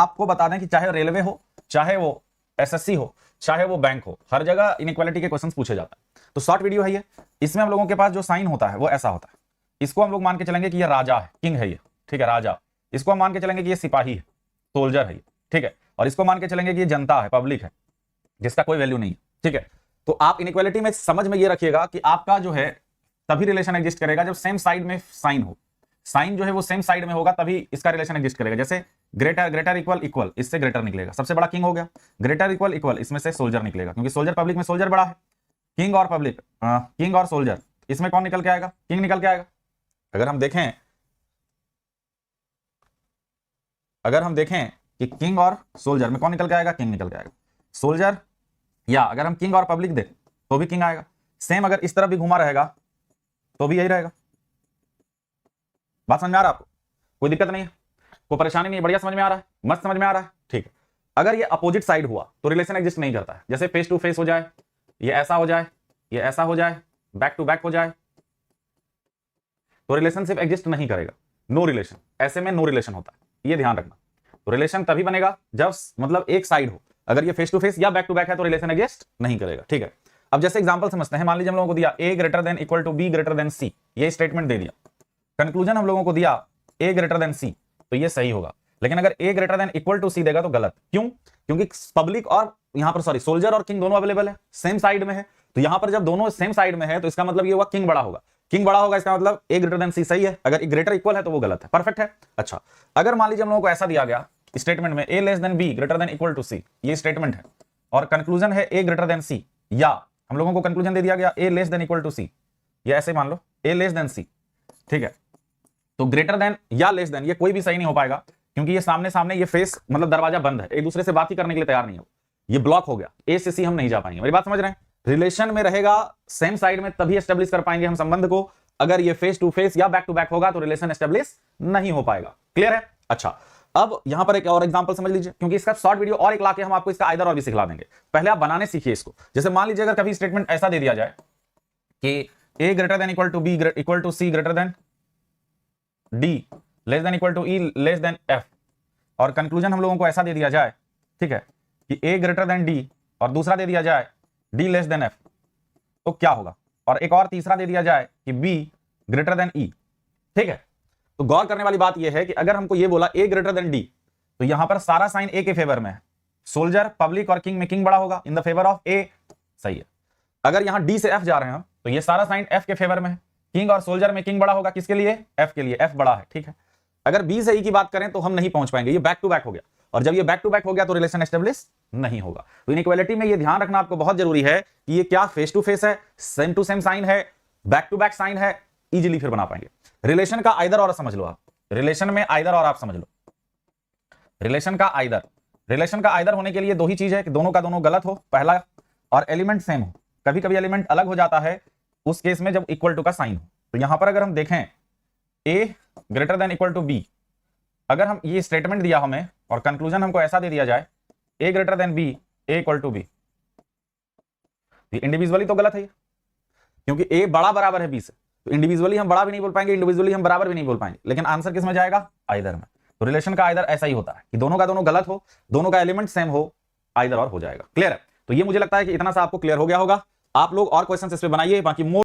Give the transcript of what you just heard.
आपको बता दें कि चाहे रेलवे हो, चाहे वो एसएससी हो, चाहे वो बैंक हो, हर जगह इनइक्वालिटी के क्वेश्चंस पूछे जाते हैं। तो शॉर्ट वीडियो है ये। इसमें हम लोगों के पास जो साइन होता है वो ऐसा होता है। इसको हम लोग मान के चलेंगे कि ये राजा है, किंग है ये, ठीक है, राजा। इसको हम मान के चलेंगे कि ये सिपाही है, सोल्जर है ये, ठीक है। और इसको मान के चलेंगे कि ये जनता है, पब्लिक है, जिसका कोई वैल्यू नहीं है, ठीक है। तो आप इनइक्वालिटी में समझ में ये रखिएगा कि आपका जो है तभी रिलेशन एग्जिस्ट करेगा जब सेम साइड में साइन हो। साइन जो है वो सेम साइड में होगा तभी इसका रिलेशन एग्जिस्ट करेगा। जैसे ग्रेटर इक्वल इक्वल, इससे ग्रेटर निकलेगा, सबसे बड़ा किंग हो गया। ग्रेटर इक्वल इक्वल, इसमें से सोल्जर निकलेगा, क्योंकि सोल्जर पब्लिक में सोल्जर बड़ा है। किंग और पब्लिक, किंग और सोल्जर, इसमें कौन निकल के आएगा? किंग निकल के आएगा। अगर हम देखें कि किंग और सोल्जर में कौन निकल के आएगा? किंग निकल के आएगा। सोल्जर, या अगर हम किंग और पब्लिक दें तो भी किंग आएगा। सेम अगर इस तरफ भी घुमा रहेगा तो भी यही रहेगा। बात समझ में आ रहा है आपको? कोई दिक्कत नहीं है, कोई परेशानी नहीं है, बढ़िया समझ में आ रहा है, मस्त समझ में आ रहा है, ठीक है। अगर ये अपोजिट साइड हुआ तो रिलेशन एग्जिस्ट नहीं करता है। जैसे फेस टू फेस हो जाए, ये ऐसा हो जाए, ये ऐसा हो जाए, बैक टू बैक हो जाए, तो रिलेशनशिप एग्जिस्ट नहीं करेगा। नो रिलेशन, ऐसे में नो रिलेशन होता है, ये ध्यान रखना। तो रिलेशन तभी बनेगा जब मतलब एक साइड हो। अगर ये फेस टू फेस या बैक टू बैक है तो रिलेशन एग्जिस्ट नहीं करेगा, ठीक है। अब जैसे एग्जांपल समझते हैं। मान लीजिए हम लोगों को दिया a greater than equal to b greater than c, ये स्टेटमेंट दे दिया। कंक्लूजन हम लोगों को दिया a ग्रेटर देन c, तो ये सही होगा। लेकिन अगर a greater than equal to c देगा तो गलत। क्यों? क्योंकि पब्लिक और यहां पर सोल्जर और किंग दोनों अवेलेबल है, सेम साइड में है। तो यहां पर जब दोनों सेम साइड में है तो इसका मतलब ये हुआ किंग बड़ा होगा। किंग बड़ा होगा इसका मतलब a ग्रेटर देन c सही है। अगर ग्रेटर इक्वल है तो वो गलत है, परफेक्ट है। अच्छा, अगर मान लीजिए हम लोगों को ऐसा दिया गया स्टेटमेंट में a less than b greater than equal to c, ये स्टेटमेंट है, और कंक्लूजन है a ग्रेटर देन c, या हम लोगों को कंक्लूजन दे दिया गया a less than equal to c, ये ऐसे मान लो a लेस देन c, ठीक है। तो ग्रेटर देन या लेस देन ये कोई भी सही नहीं हो पाएगा, क्योंकि ये सामने सामने ये फेस मतलब दरवाजा बंद है, एक दूसरे से बात ही करने के लिए तैयार नहीं है, ये ब्लॉक हो गया, a से c हम नहीं जा पाएंगे। मेरी बात समझ रहे हैं? रिलेशन में रहेगा सेम साइड में तभी एस्टेब्लिश कर पाएंगे हम संबंध को। अगर ये फेस टू फेस या बैक टू बैक होगा तो रिलेशन एस्टेब्लिश नहीं हो पाएगा। क्लियर है? अच्छा, अब यहां पर एक और एग्जांपल समझ लीजिए, क्योंकि इसका शॉर्ट वीडियो और एक लाके हम आपको इसका आइदर और भी सिखला देंगे। पहले आप बनाने सीखिए इसको। जैसे मान लीजिए अगर कभी स्टेटमेंट ऐसा दे दिया जाए कि a greater than equal to b equal to c greater than d less than equal to e less than f, और कंक्लूजन हम लोगों को ऐसा दे दिया जाए, ठीक है, कि a ग्रेटर देन d और दूसरा दे दिया जाए d लेस देन f, तो क्या होगा? और एक और तीसरा दे दिया जाए कि b ग्रेटर देन e, ठीक है। तो गौर करने वाली बात यह है कि अगर हमको यह बोला a ग्रेटर देन d, तो यहां पर सारा साइन a के फेवर में है। सोल्जर, पब्लिक और किंग में किंग बड़ा होगा, in the favour of a, सही है। अगर यहां d से f जा रहे हैं तो ये सारा साइन f के फेवर में है। किंग और सोल्जर में किंग बड़ा होगा, किसके लिए? f के लिए, f बड़ा है, ठीक है। अगर b से e की बात करें तो हम नहीं पहुंच पाएंगे, ये बैक टू बैक हो गया, और जब ये बैक टू बैक हो गया तो रिलेशन एस्टेब्लिश नहीं होगा। तो इनइक्वालिटी में ये ध्यान रखना आपको बहुत जरूरी है कि ये क्या फेस टू फेस है, सेम टू सेम साइन है, बैक टू बैक साइन है, इजीली फिर बना पाएंगे। रिलेशन का आइदर और समझ लो आप, रिलेशन में आइदर और आप समझ लो। रिलेशन का आइदर होने के लिए दो ही चीज है कि दोनों का दोनों गलत हो, पहला, और एलिमेंट सेम हो। कभी कभी एलिमेंट अलग हो जाता है उस केस में जब इक्वल टू का साइन हो। तो यहां पर अगर हम देखें a greater than equal to b, अगर हम ये स्टेटमेंट दिया हमें और कंक्लूजन हमको ऐसा दे दिया जाए a greater than b a equal to b, individually तो गलत है, क्योंकि a बड़ा बराबर है b से, तो इंडिविजुअली हम बड़ा भी नहीं बोल पाएंगे, इंडिविजुअली हम बराबर भी नहीं बोल पाएंगे, लेकिन आंसर किस में जाएगा? आइदर में। तो रिलेशन का आइदर ऐसा ही होता है कि दोनों का दोनों गलत हो, दोनों का एलिमेंट सेम हो, आइदर और हो जाएगा। क्लियर है? तो ये मुझे लगता है कि इतना सा आपको क्लियर हो गया होगा। आप लोग और क्वेश्चन इस पे बनाइए, बाकी मोर